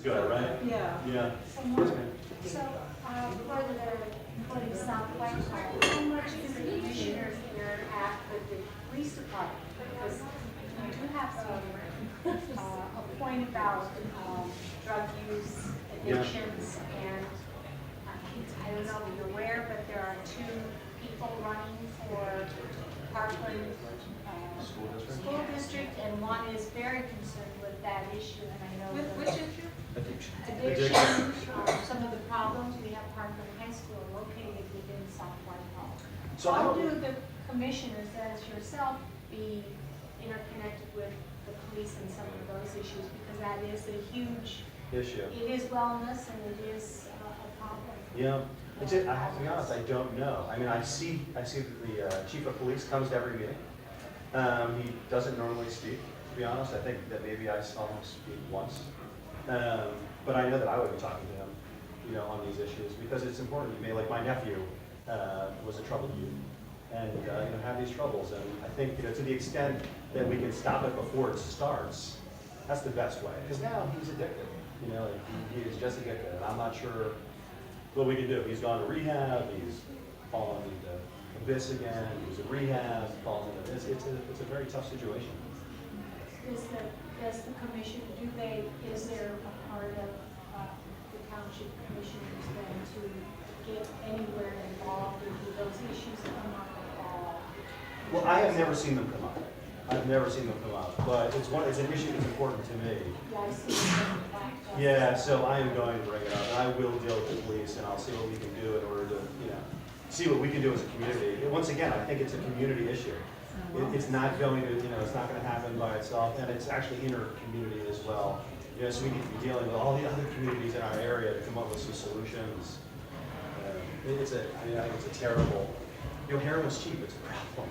good, right? Yeah. Yeah. So for the Southwest, how much do the commissioners interact with the police department? Because we do have a point about drug use, addictions, and I don't know if you're aware, but there are 2 people running for Parkland School District, and one is very concerned with that issue, and I know Which issue? addiction, some of the problems we have. Parkland High School located within South Whitehall. So I How don't- do the commissioners, as yourself, be interconnected with the police and some of those issues? Because that is a huge, Issue. it is wellness and it is a problem. Yeah. I have to be honest, I don't know. I mean, I see that the chief of police comes to every meeting. He doesn't normally speak, to be honest. I think that maybe I saw him speak once. But I know that I would be talking to him, on these issues, because it's important to me. Like my nephew was a troubled youth, and have these troubles. And I think, to the extent that we can stop it before it starts, that's the best way. Because now he's addicted. He is just addicted. And I'm not sure what we can do. He's gone to rehab. He's fallen into abyss again. He was in rehab. Fallen into this. It's a very tough situation. Does the commission, is there a part of the township commissioners then to get anywhere involved with those issues that come up at all? Well, I have never seen them come up. I've never seen them come up, but it's an issue that's important to me. Yeah, I see it. Yeah, so I am going to bring it up, and I will deal with the police, and I'll see what we can do in order to, see what we can do as a community. And once again, I think it's a community issue. It's not going to, it's not going to happen by itself, and it's actually inter-community as well. So we need to be dealing with all the other communities in our area to come up with some solutions. I think it's a terrible, heroin's cheap, it's a problem.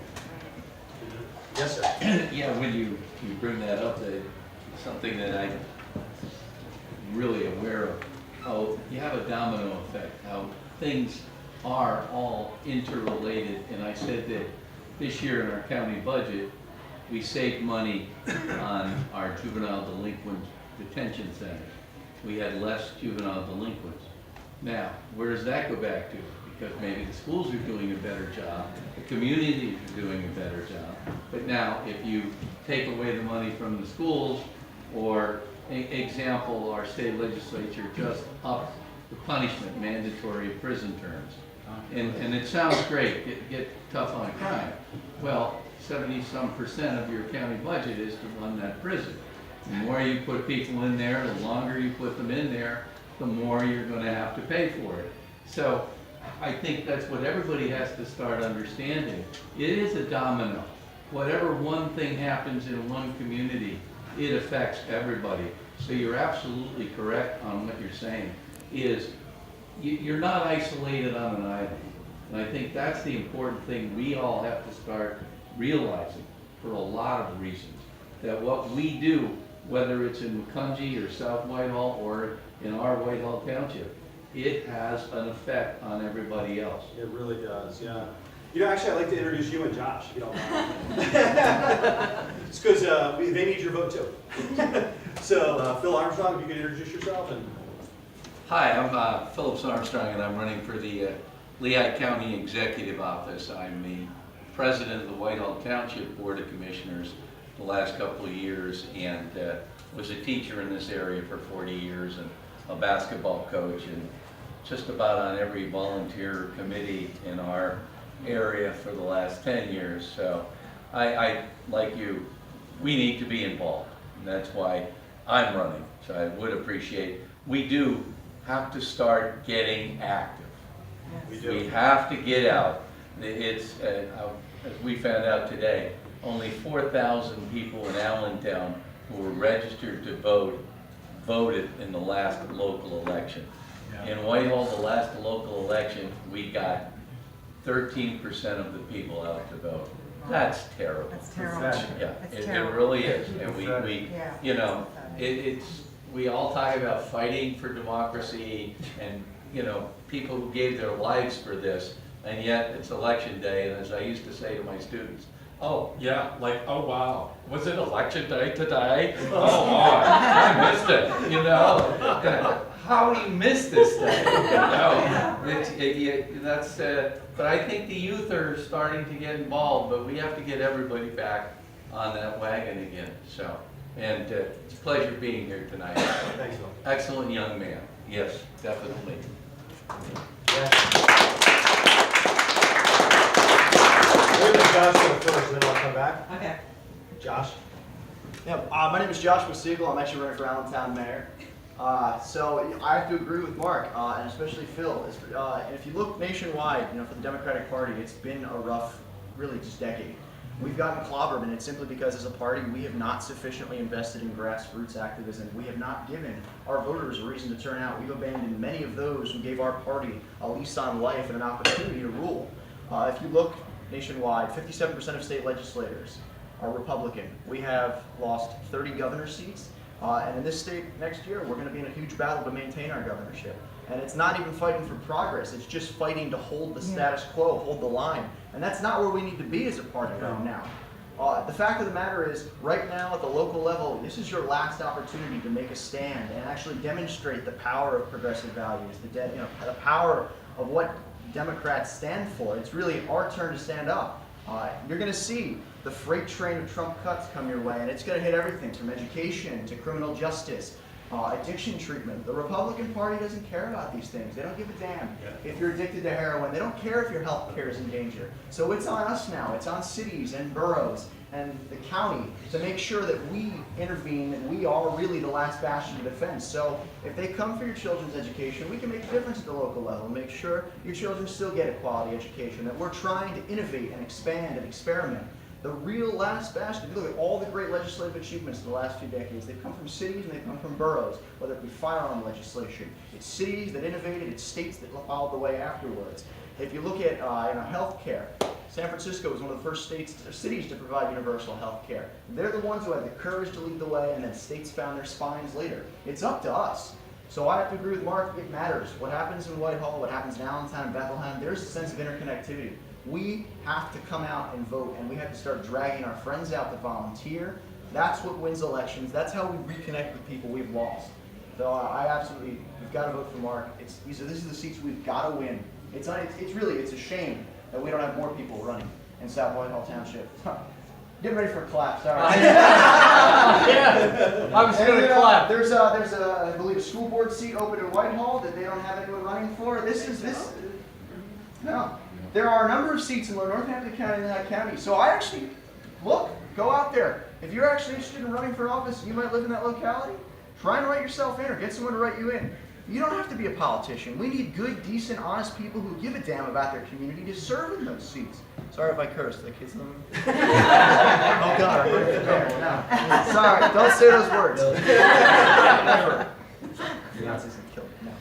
Yes, sir. Yeah, when you bring that up, it's something that I'm really aware of, how you have a domino effect, how things are all interrelated. And I said that this year in our county budget, we saved money on our juvenile delinquent detention centers. We had less juvenile delinquents. Now, where does that go back to? Because maybe the schools are doing a better job, the communities are doing a better job. But now, if you take away the money from the schools, or example, our state legislature just upped the punishment, mandatory prison terms. And it sounds great, get tough on crime. Well, 70-some% of your county budget is to run that prison. The more you put people in there, the longer you put them in there, the more you're going to have to pay for it. So I think that's what everybody has to start understanding. It is a domino. Whatever one thing happens in one community, it affects everybody. So you're absolutely correct on what you're saying, is you're not isolated on an island. And I think that's the important thing we all have to start realizing for a lot of reasons. That what we do, whether it's in Macungie or South Whitehall or in our Whitehall Township, it has an effect on everybody else. It really does, yeah. Actually, I'd like to introduce you and Josh, if you don't mind. It's because they need your vote too. So, Phil Armstrong, if you could introduce yourself. Hi, I'm Phillips Armstrong, and I'm running for the Lehigh County Executive Office. I'm the president of the Whitehall Township Board of Commissioners the last couple of years, and was a teacher in this area for 40 years, and a basketball coach, and just about on every volunteer committee in our area for the last 10 years. So I like you, we need to be involved, and that's why I'm running. So I would appreciate, we do have to start getting active. We have to get out. It's, as we found out today, only 4,000 people in Allentown who were registered to vote voted in the last local election. In Whitehall, the last local election, we got 13% of the people out to vote. That's terrible. That's terrible. Yeah, That's it terrible. really is. And we Yeah. we all talk about fighting for democracy and, people who gave their lives for this, and yet it's election day, and as I used to say to my students, Oh, yeah, like, oh, wow, was it election day today? Oh, boy, I missed it, you know? How do you miss this day? You know, that's, but I think the youth are starting to get involved, but we have to get everybody back on that wagon again, so. And it's a pleasure being here tonight. Thanks, Bill. Excellent young man, yes, definitely. We're gonna Josh go first, and then I'll come back. Okay. Josh? Yeah, my name is Joshua Siegel. I'm actually running for Allentown Mayor. So I have to agree with Mark, and especially Phil. And if you look nationwide, for the Democratic Party, it's been a rough, really just decade. We've gotten clobbered, and it's simply because as a party, we have not sufficiently invested in grassroots activism. We have not given our voters a reason to turn out. We've abandoned many of those who gave our party a lease on life and an opportunity to rule. If you look nationwide, 57% of state legislators are Republican. We have lost 30 governor seats, and in this state next year, we're going to be in a huge battle to maintain our governorship. And it's not even fighting for progress, it's just fighting to hold the status quo, hold the line. And that's not where we need to be as a party right now. The fact of the matter is, right now at the local level, this is your last opportunity to make a stand and actually demonstrate the power of progressive values, the power of what Democrats stand for. It's really our turn to stand up. You're going to see the freight train of Trump cuts come your way, and it's going to hit everything from education to criminal justice, addiction treatment. The Republican Party doesn't care about these things. They don't give a damn if you're addicted to heroin. They don't care if your health care is in danger. So it's on us now. It's on cities and boroughs and the county to make sure that we intervene, and we are really the last bastion of defense. So if they come for your children's education, we can make a difference at the local level, make sure your children still get a quality education, that we're trying to innovate and expand and experiment. The real last bastion, if you look at all the great legislative achievements of the last few decades, they've come from cities and they've come from boroughs, whether it be firearm legislation. It's cities that innovated, it's states that followed the way afterwards. If you look at health care, San Francisco was one of the first cities to provide universal health care. They're the ones who had the courage to lead the way, and then states found their spines later. It's up to us. So I have to agree with Mark, it matters. What happens in Whitehall, what happens in Allentown and Bethlehem, there's a sense of interconnectivity. We have to come out and vote, and we have to start dragging our friends out to volunteer. That's what wins elections. That's how we reconnect with people we've lost. So we've got to vote for Mark. These are the seats we've got to win. It's a shame that we don't have more people running in South Whitehall Township. Get ready for a clap, sorry. Yeah, I was going to clap. There's I believe, a school board seat open in Whitehall that they don't have anyone running for. No. There are a number of seats in Northampton County and that county. So go out there. If you're actually interested in running for office, you might live in that locality, try and write yourself in or get someone to write you in. You don't have to be a politician. We need good, decent, honest people who give a damn about their community to serve in those seats. Sorry if I cursed. The kids love me. Oh God, I'm running for mayor. No. Sorry, don't say those words. Never. The Nazis have killed me. No.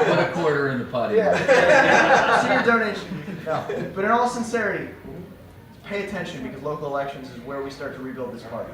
Put a quarter in the potty. Yeah. See your donation. No. But in all sincerity, pay attention, because local elections is where we start to rebuild this party.